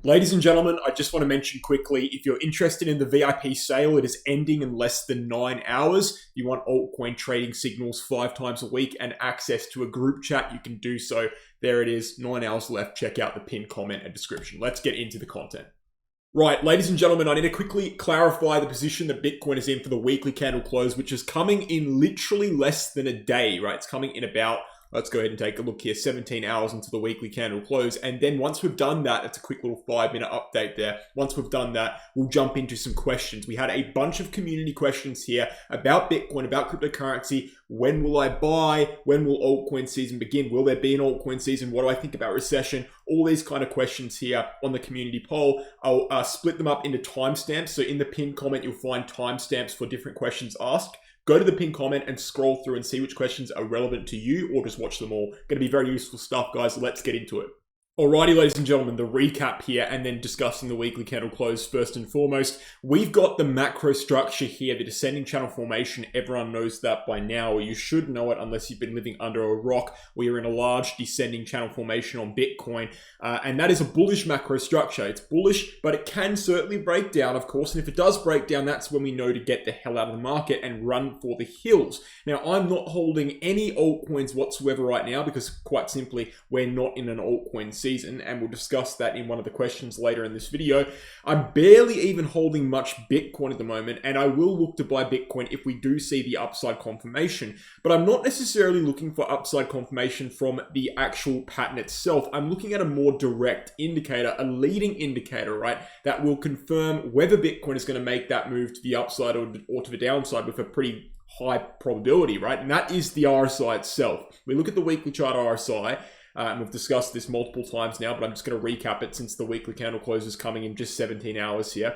Ladies and gentlemen, I just want to mention quickly, if you're interested in the VIP sale, it is ending in less than 9 hours. You want altcoin trading signals 5 times a week and access to a group chat, you can do so. There it is, 9 hours left. Check out the pinned comment and description. Let's get into the content. Right, ladies and gentlemen, I need to quickly clarify the position that Bitcoin is in for the weekly candle close, which is coming in literally less than a day, right? It's coming in about, let's go ahead and take a look here, 17 hours into the weekly candle close. And then once we've done that, it's a quick little 5-minute update there. Once we've done that, we'll jump into some questions. We had a bunch of community questions here about Bitcoin, about cryptocurrency. When will I buy? When will altcoin season begin? Will there be an altcoin season? What do I think about recession? All these kind of questions here on the community poll. I'll split them up into timestamps. So in the pinned comment, you'll find timestamps for different questions asked. Go to the pinned comment and scroll through and see which questions are relevant to you, or just watch them all. Going to be very useful stuff, guys. Let's get into it. Alrighty, ladies and gentlemen, the recap here and then discussing the weekly candle close first and foremost. We've got the macro structure here, the descending channel formation. Everyone knows that by now, or you should know it unless you've been living under a rock. We are in a large descending channel formation on Bitcoin, and that is a bullish macro structure. It's bullish, but it can certainly break down, of course, and if it does break down, that's when we know to get the hell out of the market and run for the hills. Now, I'm not holding any altcoins whatsoever right now because, quite simply, we're not in an altcoin season, and we'll discuss that in one of the questions later in this video. I'm barely even holding much Bitcoin at the moment, and I will look to buy Bitcoin if we do see the upside confirmation, but I'm not necessarily looking for upside confirmation from the actual pattern itself. I'm looking at a more direct indicator, a leading indicator, right, that will confirm whether Bitcoin is going to make that move to the upside or to the downside with a pretty high probability, right? And that is the RSI itself. We look at the weekly chart RSI, and we've discussed this multiple times now, but I'm just going to recap it since the weekly candle close is coming in just 17 hours here.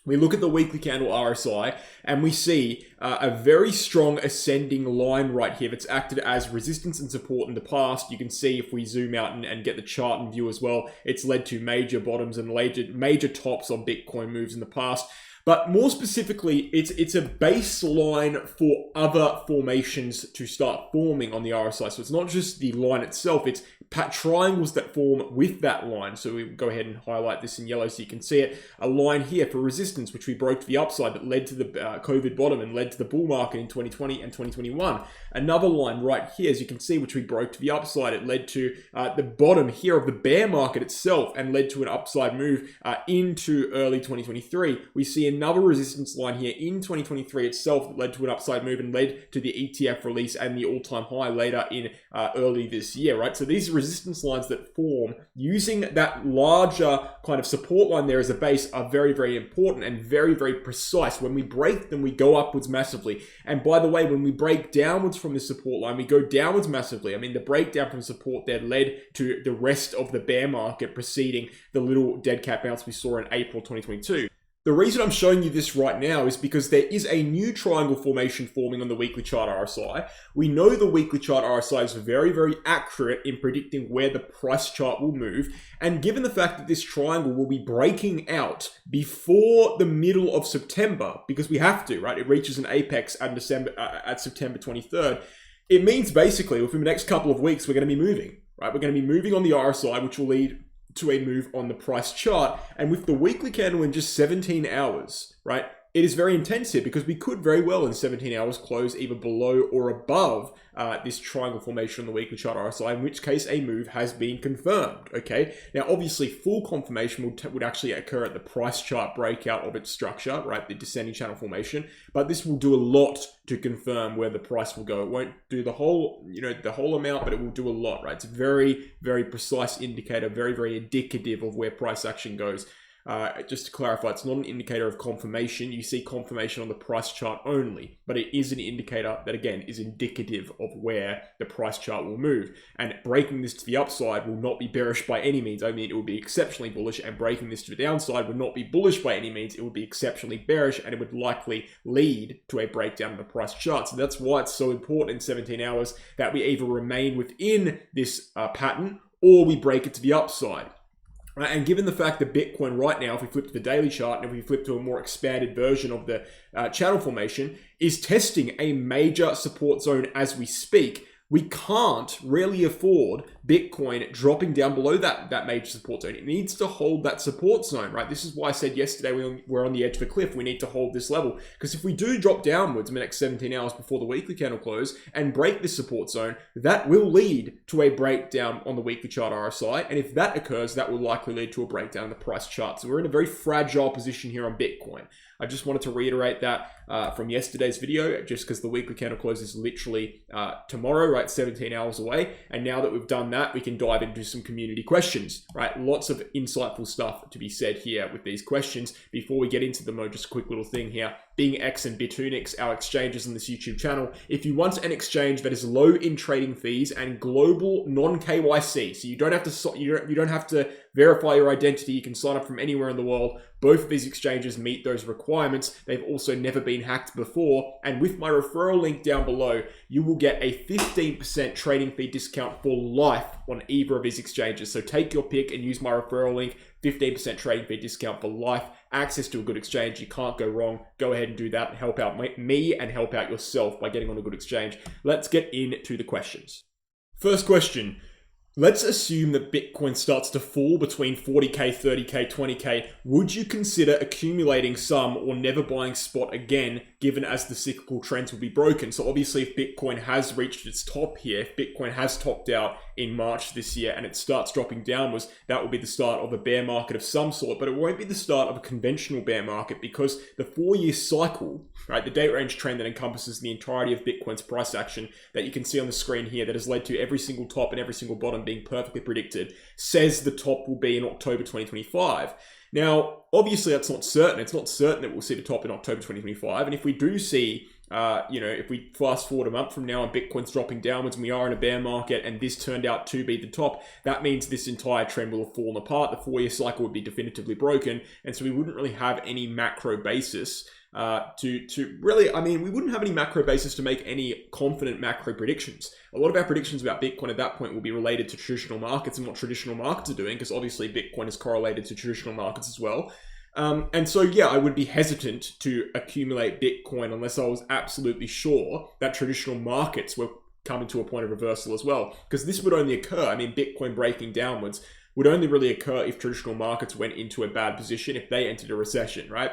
We look at the weekly candle RSI and we see a very strong ascending line right here that's acted as resistance and support in the past. You can see if we zoom out and get the chart and view as well, it's led to major bottoms and major tops on Bitcoin moves in the past. But more specifically, it's a baseline for other formations to start forming on the RSI. So it's not just the line itself, it's triangles that form with that line. So we go ahead and highlight this in yellow so you can see it. A line here for resistance, which we broke to the upside that led to the COVID bottom and led to the bull market in 2020 and 2021. Another line right here, as you can see, which we broke to the upside. It led to the bottom here of the bear market itself and led to an upside move into early 2023. We see another resistance line here in 2023 itself that led to an upside move and led to the ETF release and the all-time high later in early this year, right? So these resistance lines that form using that larger kind of support line there as a base are very, very important and very, very precise. When we break them, we go upwards massively. And by the way, when we break downwards from the support line, we go downwards massively. I mean, the breakdown from support there led to the rest of the bear market preceding the little dead cat bounce we saw in April 2022. The reason I'm showing you this right now is because there is a new triangle formation forming on the weekly chart RSI. We know the weekly chart RSI is very, very accurate in predicting where the price chart will move. And given the fact that this triangle will be breaking out before the middle of September, because we have to, right? It reaches an apex at September 23rd. It means basically within the next couple of weeks, we're going to be moving, right? We're going to be moving on the RSI, which will lead to a move on the price chart. And with the weekly candle in just 17 hours, right, it is very intense here because we could very well in 17 hours close either below or above this triangle formation on the weekly chart RSI, in which case a move has been confirmed, okay? Now, obviously, full confirmation would actually occur at the price chart breakout of its structure, right, the descending channel formation, but this will do a lot to confirm where the price will go. It won't do the whole, the whole amount, but it will do a lot, right? It's a very, very precise indicator, very, very indicative of where price action goes. Just to clarify, it's not an indicator of confirmation. You see confirmation on the price chart only, but it is an indicator that, again, is indicative of where the price chart will move. And breaking this to the upside will not be bearish by any means. I mean, it will be exceptionally bullish, and breaking this to the downside would not be bullish by any means. It would be exceptionally bearish, and it would likely lead to a breakdown of the price chart. So that's why it's so important in 17 hours that we either remain within this pattern or we break it to the upside. And given the fact that Bitcoin right now, if we flip to the daily chart and if we flip to a more expanded version of the channel formation, is testing a major support zone as we speak, We can't really afford Bitcoin dropping down below that major support zone. It needs to hold that support zone, right? This is why I said yesterday we're on the edge of a cliff. We need to hold this level, because if we do drop downwards in the next 17 hours before the weekly candle close and break this support zone, that will lead to a breakdown on the weekly chart RSI. And if that occurs, that will likely lead to a breakdown in the price chart. So we're in a very fragile position here on Bitcoin. I just wanted to reiterate that from yesterday's video, just because the weekly candle close is literally tomorrow, right? 17 hours away. And now that we've done that, we can dive into some community questions, right? Lots of insightful stuff to be said here with these questions. Before we get into them, though, just a quick little thing here. Bingx and Bitunix, our exchanges on this YouTube channel. If you want an exchange that is low in trading fees and global non-KYC, so you don't have to verify your identity, you can sign up from anywhere in the world. Both of these exchanges meet those requirements. They've also never been hacked before. And with my referral link down below, you will get a 15% trading fee discount for life on either of these exchanges. So take your pick and use my referral link. 15% trading fee discount for life. Access to a good exchange. You can't go wrong. Go ahead and do that and help out me and help out yourself by getting on a good exchange. Let's get into the questions. First question. Let's assume that Bitcoin starts to fall between 40K, 30K, 20K. Would you consider accumulating some or never buying spot again, given as the cyclical trends will be broken? So obviously if Bitcoin has reached its top here, if Bitcoin has topped out in March this year and it starts dropping downwards, that will be the start of a bear market of some sort, but it won't be the start of a conventional bear market, because the 4-year cycle, right, the date range trend that encompasses the entirety of Bitcoin's price action that you can see on the screen here, that has led to every single top and every single bottom being perfectly predicted, says the top will be in October 2025. Now, obviously that's not certain. It's not certain that we'll see the top in October 2025. And if we do see, if we fast forward a month from now and Bitcoin's dropping downwards and we are in a bear market and this turned out to be the top, that means this entire trend will have fallen apart. The 4-year cycle would be definitively broken. And so we wouldn't really have any macro basis we wouldn't have any macro basis to make any confident macro predictions. A lot of our predictions about Bitcoin at that point will be related to traditional markets and what traditional markets are doing, because obviously Bitcoin is correlated to traditional markets as well. And so, yeah, I would be hesitant to accumulate Bitcoin unless I was absolutely sure that traditional markets were coming to a point of reversal as well, because this would only occur, Bitcoin breaking downwards would only really occur if traditional markets went into a bad position, if they entered a recession, right?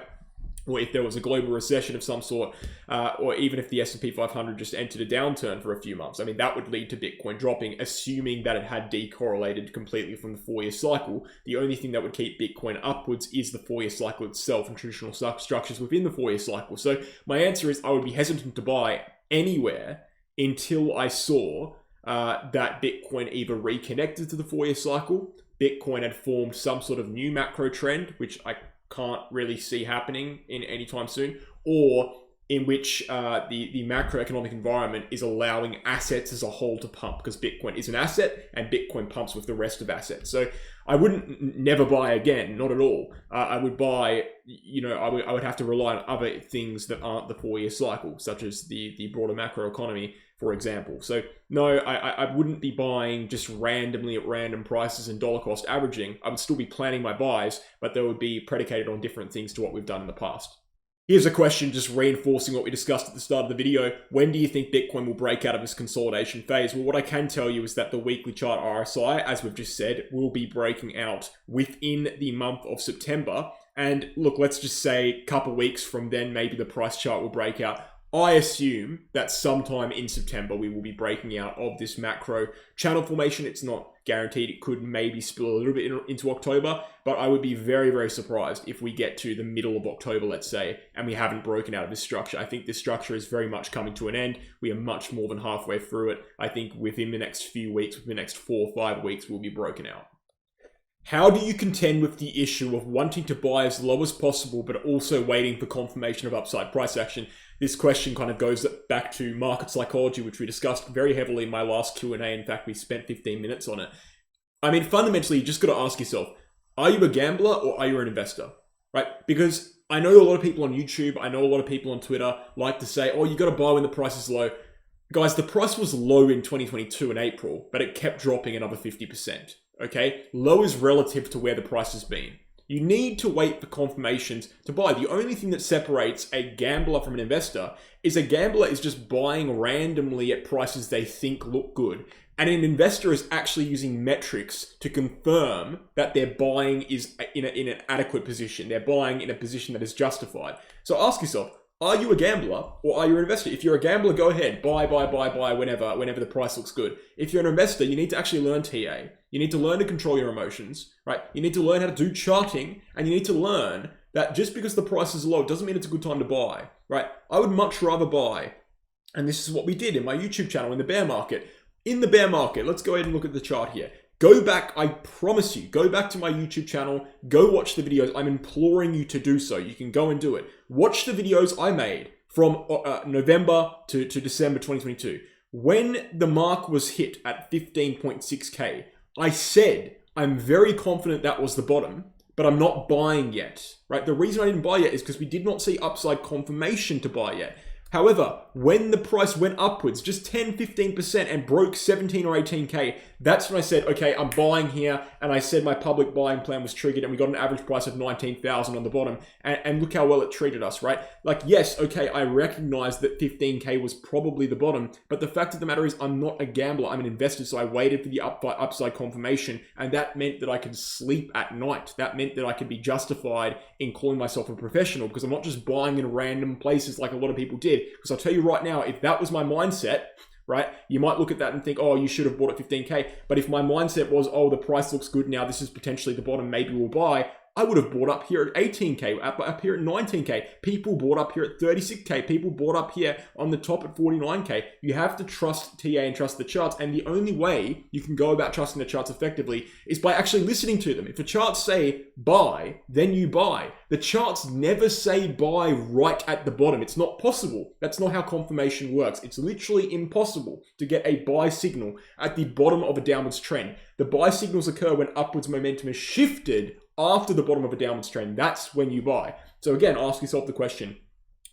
Or if there was a global recession of some sort, or even if the S&P 500 just entered a downturn for a few months. That would lead to Bitcoin dropping, assuming that it had decorrelated completely from the 4-year cycle. The only thing that would keep Bitcoin upwards is the 4-year cycle itself and traditional structures within the 4-year cycle. So my answer is I would be hesitant to buy anywhere until I saw that Bitcoin either reconnected to the 4-year cycle, Bitcoin had formed some sort of new macro trend, which I can't really see happening in any time soon, or in which the macroeconomic environment is allowing assets as a whole to pump, because Bitcoin is an asset and Bitcoin pumps with the rest of assets. So I wouldn't never buy again, not at all. I would buy, I would have to rely on other things that aren't the 4-year cycle, such as the broader macro economy, for example. So no, I wouldn't be buying just randomly at random prices and dollar cost averaging. I would still be planning my buys, but they would be predicated on different things to what we've done in the past. Here's a question just reinforcing what we discussed at the start of the video. When do you think Bitcoin will break out of this consolidation phase? Well, what I can tell you is that the weekly chart RSI, as we've just said, will be breaking out within the month of September. And look, let's just say a couple weeks from then, maybe the price chart will break out. I assume that sometime in September, we will be breaking out of this macro channel formation. It's not guaranteed. It could maybe spill a little bit into October, but I would be very, very surprised if we get to the middle of October, let's say, and we haven't broken out of this structure. I think this structure is very much coming to an end. We are much more than halfway through it. I think within the next few weeks, within the next 4 or 5 weeks, we'll be broken out. How do you contend with the issue of wanting to buy as low as possible, but also waiting for confirmation of upside price action? This question kind of goes back to market psychology, which we discussed very heavily in my last Q&A. In fact, we spent 15 minutes on it. Fundamentally, you just got to ask yourself, are you a gambler or are you an investor, right? Because I know a lot of people on YouTube, I know a lot of people on Twitter like to say, oh, you got to buy when the price is low. Guys, the price was low in 2022 in April, but it kept dropping another 50%. Okay, low is relative to where the price has been. You need to wait for confirmations to buy. The only thing that separates a gambler from an investor is a gambler is just buying randomly at prices they think look good. And an investor is actually using metrics to confirm that their buying is in an adequate position. They're buying in a position that is justified. So ask yourself, are you a gambler or are you an investor? If you're a gambler, go ahead. Buy whenever the price looks good. If you're an investor, you need to actually learn TA. You need to learn to control your emotions, right? You need to learn how to do charting, and you need to learn that just because the price is low doesn't mean it's a good time to buy, right? I would much rather buy, and this is what we did in my YouTube channel in the bear market. In the bear market, let's go ahead and look at the chart here. Go back, I promise you, go back to my YouTube channel, go watch the videos. I'm imploring you to do so. You can go and do it. Watch the videos I made from November to December 2022. When the mark was hit at 15.6K, I said, I'm very confident that was the bottom, but I'm not buying yet, right? The reason I didn't buy yet is because we did not see upside confirmation to buy yet. However, when the price went upwards just 10, 15% and broke 17 or 18K, that's when I said, okay, I'm buying here. And I said my public buying plan was triggered and we got an average price of 19,000 on the bottom. And look how well it treated us, right? Like, yes, okay, I recognize that 15K was probably the bottom, but the fact of the matter is I'm not a gambler, I'm an investor. So I waited for the upside confirmation, and that meant that I could sleep at night. That meant that I could be justified in calling myself a professional, because I'm not just buying in random places like a lot of people did. Because I'll tell you right now, if that was my mindset, right, you might look at that and think, oh, you should have bought at 15K. But if my mindset was, oh, the price looks good now, this is potentially the bottom, maybe we'll buy, I would have bought up here at 18K, up here at 19K. People bought up here at 36K. People bought up here on the top at 49K. You have to trust TA and trust the charts. And the only way you can go about trusting the charts effectively is by actually listening to them. If the charts say buy, then you buy. The charts never say buy right at the bottom. It's not possible. That's not how confirmation works. It's literally impossible to get a buy signal at the bottom of a downwards trend. The buy signals occur when upwards momentum is shifted after the bottom of a downwards trend. That's when you buy. So again, ask yourself the question,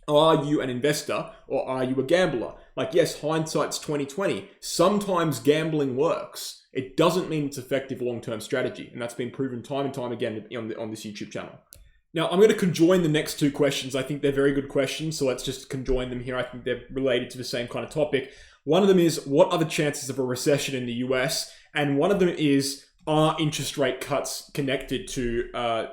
are you an investor or are you a gambler? Like, yes, hindsight's 2020. Sometimes gambling works. It doesn't mean it's effective long-term strategy. And that's been proven time and time again on this YouTube channel. Now, I'm going to conjoin the next two questions. I think they're very good questions, so let's just conjoin them here. I think they're related to the same kind of topic. One of them is, what are the chances of a recession in the US? And one of them is, are interest rate cuts connected to a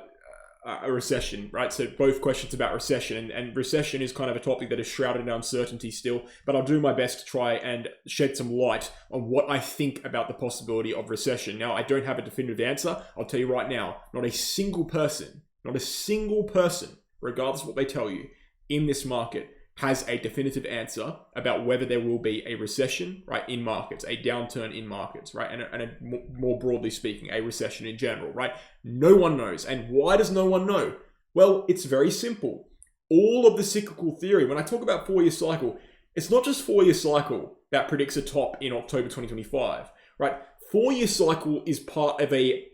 recession, right? So both questions about recession, and recession is kind of a topic that is shrouded in uncertainty still, but I'll do my best to try and shed some light on what I think about the possibility of recession. Now, I don't have a definitive answer. I'll tell you right now, not a single person, regardless of what they tell you in this market, has a definitive answer about whether there will be a recession, right, in markets, a downturn in markets, right, and more broadly speaking, a recession in general, right? No one knows. And why does no one know? Well, it's very simple. All of the cyclical theory, when I talk about 4-year cycle, it's not just 4-year cycle that predicts a top in October 2025, right? 4-year cycle is part of a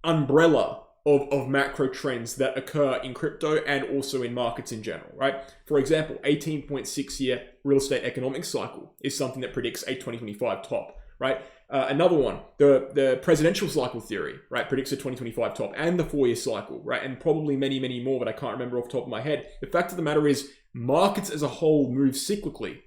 umbrella of macro trends that occur in crypto and also in markets in general, right? For example, 18.6-year real estate economic cycle is something that predicts a 2025 top, right? Another one, the presidential cycle theory, right, predicts a 2025 top, and the 4-year cycle, right? And probably many, many more that I can't remember off the top of my head. The fact of the matter is, markets as a whole move cyclically.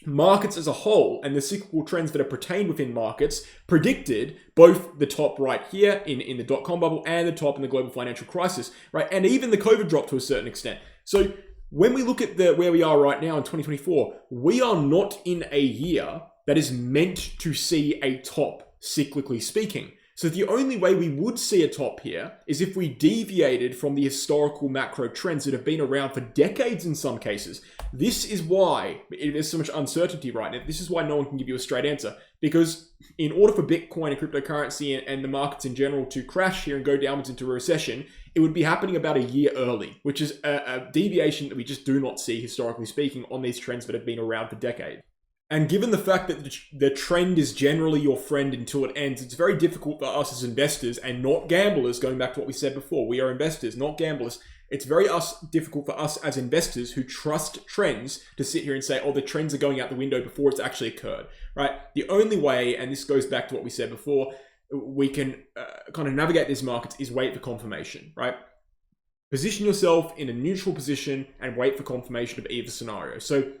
Markets as a whole and the cyclical trends that are pertained within markets predicted both the top right here in the dot-com bubble and the top in the global financial crisis, right? And even the COVID drop to a certain extent. So when we look at where we are right now in 2024, we are not in a year that is meant to see a top, cyclically speaking. So the only way we would see a top here is if we deviated from the historical macro trends that have been around for decades in some cases. This is why there's so much uncertainty right now. This is why no one can give you a straight answer. Because in order for Bitcoin and cryptocurrency and the markets in general to crash here and go downwards into a recession, it would be happening about a year early, which is a deviation that we just do not see, historically speaking, on these trends that have been around for decades. And given the fact that the trend is generally your friend until it ends, it's very difficult for us as investors and not gamblers, going back to what we said before, we are investors, not gamblers. It's very difficult for us as investors who trust trends to sit here and say, oh, the trends are going out the window before it's actually occurred, right? The only way, and this goes back to what we said before, we can kind of navigate these markets is wait for confirmation, right? Position yourself in a neutral position and wait for confirmation of either scenario. So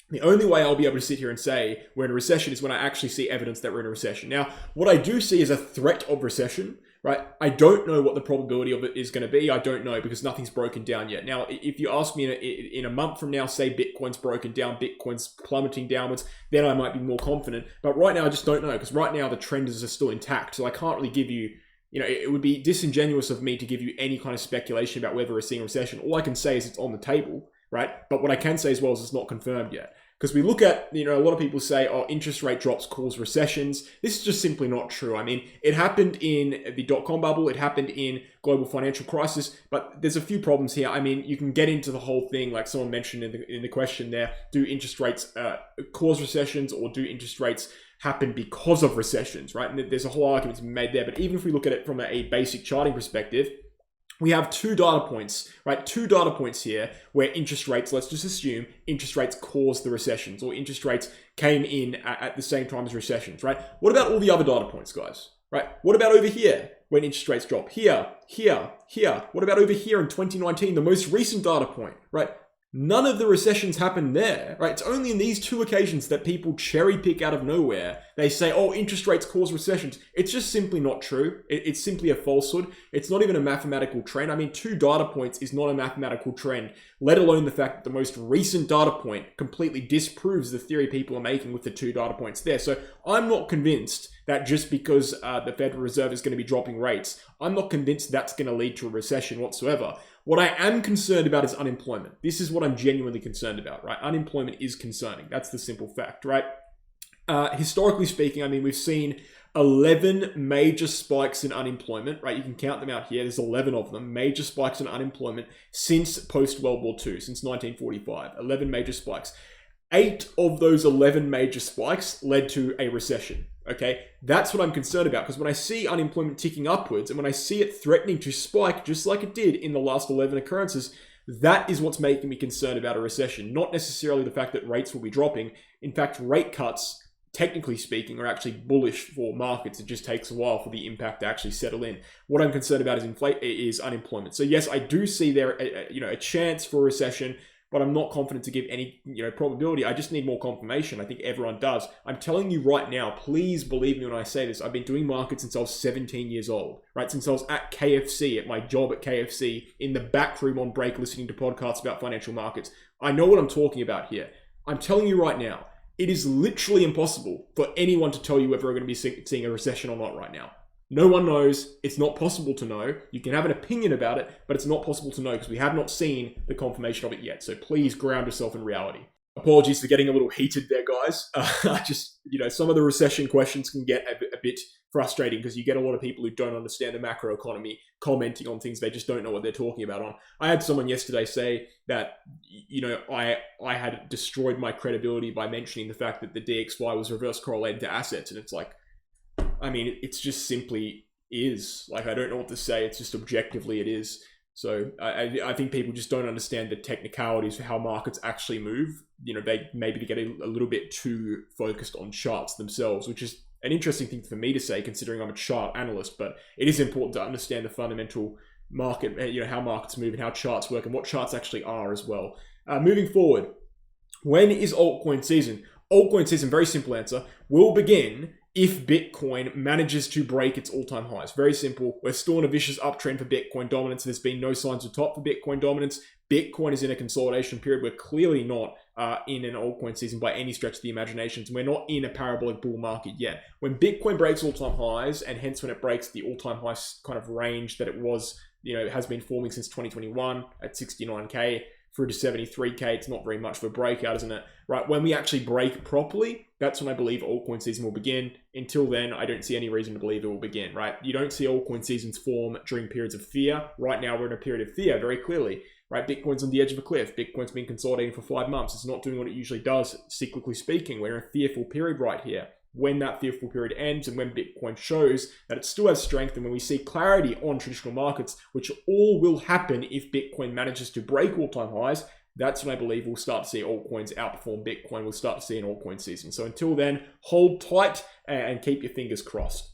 the only way I'll be able to sit here and say we're in a recession is when I actually see evidence that we're in a recession. Now, what I do see is a threat of recession, right? I don't know what the probability of it is going to be. I don't know because nothing's broken down yet. Now, if you ask me in a month from now, say Bitcoin's broken down, Bitcoin's plummeting downwards, then I might be more confident. But right now, I just don't know because right now the trends are still intact. So I can't really give you, it would be disingenuous of me to give you any kind of speculation about whether we're seeing a recession. All I can say is it's on the table, right? But what I can say as well is it's not confirmed yet. Because we look at, a lot of people say, oh, interest rate drops cause recessions. This is just simply not true. I mean, it happened in the dot-com bubble. It happened in global financial crisis. But there's a few problems here. I mean, you can get into the whole thing, like someone mentioned in the question there. Do interest rates cause recessions, or do interest rates happen because of recessions, right? And there's a whole argument to be made there. But even if we look at it from a basic charting perspective, we have two data points, right? Two data points here where interest rates, let's just assume interest rates caused the recessions, or interest rates came in at the same time as recessions, right? What about all the other data points, guys, right? What about over here when interest rates drop? Here. What about over here in 2019, the most recent data point, right? None of the recessions happened there, right? It's only in these two occasions that people cherry pick out of nowhere. They say, oh, interest rates cause recessions. It's just simply not true. It's simply a falsehood. It's not even a mathematical trend. I mean, two data points is not a mathematical trend, let alone the fact that the most recent data point completely disproves the theory people are making with the two data points there. So I'm not convinced that just because the Federal Reserve is going to be dropping rates, I'm not convinced that's going to lead to a recession whatsoever. What I am concerned about is unemployment. This is what I'm genuinely concerned about, right? Unemployment is concerning. That's the simple fact, right? Historically speaking, I mean, we've seen 11 major spikes in unemployment, right? You can count them out here. There's 11 of them, major spikes in unemployment since post-World War II, since 1945. 11 major spikes. 8 of those 11 major spikes led to a recession. Okay, that's what I'm concerned about, because when I see unemployment ticking upwards and when I see it threatening to spike just like it did in the last 11 occurrences, that is what's making me concerned about a recession, not necessarily the fact that rates will be dropping. In fact, rate cuts, technically speaking, are actually bullish for markets. It just takes a while for the impact to actually settle in. What I'm concerned about is unemployment. So yes, I do see there a chance for a recession, but I'm not confident to give any probability. I just need more confirmation. I think everyone does. I'm telling you right now, please believe me when I say this. I've been doing markets since I was 17 years old, right? Since I was at KFC, at my job at KFC, in the back room on break, listening to podcasts about financial markets. I know what I'm talking about here. I'm telling you right now, it is literally impossible for anyone to tell you whether we're going to be seeing a recession or not right now. No one knows. It's not possible to know. You can have an opinion about it, but it's not possible to know because we have not seen the confirmation of it yet. So please ground yourself in reality. Apologies for getting a little heated there, guys. Some of the recession questions can get a bit frustrating because you get a lot of people who don't understand the macroeconomy commenting on things they just don't know what they're talking about on. I had someone yesterday say that, I had destroyed my credibility by mentioning the fact that the DXY was reverse correlated to assets. And it's like, I mean, it's just simply is. Like, I don't know what to say. It's just objectively it is. So I think people just don't understand the technicalities for how markets actually move. They get a little bit too focused on charts themselves, which is an interesting thing for me to say considering I'm a chart analyst. But it is important to understand the fundamental market, how markets move and how charts work and what charts actually are as well. Moving forward, when is altcoin season? Altcoin season, very simple answer, will begin if Bitcoin manages to break its all-time highs. Very simple. We're still in a vicious uptrend for Bitcoin dominance. There's been no signs of top for Bitcoin dominance. Bitcoin is in a consolidation period. We're clearly not in an altcoin season by any stretch of the imagination. We're not in a parabolic bull market yet. When Bitcoin breaks all-time highs, and hence when it breaks the all-time high kind of range that it was, it has been forming since 2021 at 69K, through to 73K, it's not very much of a breakout, isn't it? Right, when we actually break properly, that's when I believe altcoin season will begin. Until then, I don't see any reason to believe it will begin, right? You don't see altcoin seasons form during periods of fear. Right now, we're in a period of fear, very clearly, right? Bitcoin's on the edge of a cliff. Bitcoin's been consolidating for 5 months. It's not doing what it usually does, cyclically speaking. We're in a fearful period right here. When that fearful period ends and when Bitcoin shows that it still has strength and when we see clarity on traditional markets, which all will happen if Bitcoin manages to break all-time highs, that's when I believe we'll start to see altcoins outperform Bitcoin. We'll start to see an altcoin season. So until then, hold tight and keep your fingers crossed.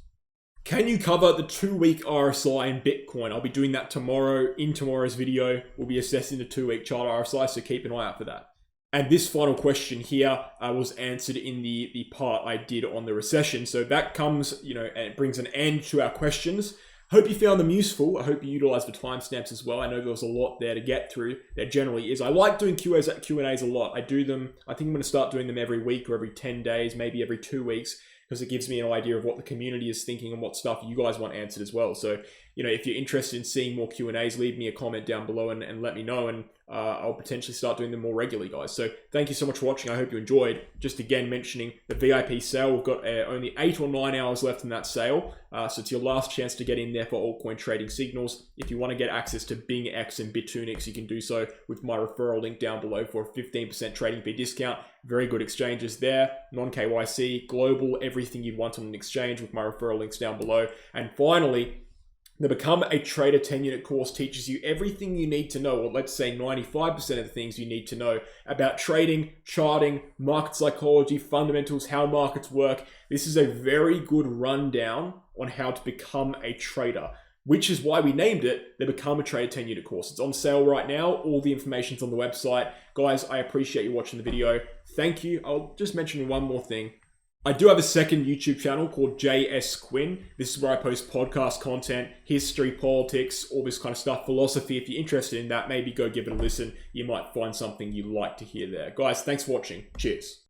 Can you cover the 2-week RSI in Bitcoin? I'll be doing that tomorrow. In tomorrow's video, we'll be assessing the 2-week chart RSI, so keep an eye out for that. And this final question here was answered in the part I did on the recession. So that comes, and it brings an end to our questions. Hope you found them useful. I hope you utilize the timestamps as well. I know there was a lot there to get through. There generally is. I like doing Q&As a lot. I do them. I think I'm going to start doing them every week or every 10 days, maybe every 2 weeks, because it gives me an idea of what the community is thinking and what stuff you guys want answered as well. So, if you're interested in seeing more Q&As, leave me a comment down below and let me know, and I'll potentially start doing them more regularly, guys. So thank you so much for watching. I hope you enjoyed. Just again mentioning the VIP sale. We've got only 8 or 9 hours left in that sale. So it's your last chance to get in there for altcoin trading signals. If you want to get access to Bingx and Bitunix, you can do so with my referral link down below for a 15% trading fee discount. Very good exchanges there. Non-KYC, global, everything you'd want on an exchange with my referral links down below. And finally, the Become a Trader 10-unit course teaches you everything you need to know, or let's say 95% of the things you need to know about trading, charting, market psychology, fundamentals, how markets work. This is a very good rundown on how to become a trader, which is why we named it the Become a Trader 10-unit course. It's on sale right now. All the information's on the website. Guys, I appreciate you watching the video. Thank you. I'll just mention one more thing. I do have a second YouTube channel called JS Quinn. This is where I post podcast content, history, politics, all this kind of stuff, philosophy. If you're interested in that, maybe go give it a listen. You might find something you like to hear there. Guys, thanks for watching. Cheers.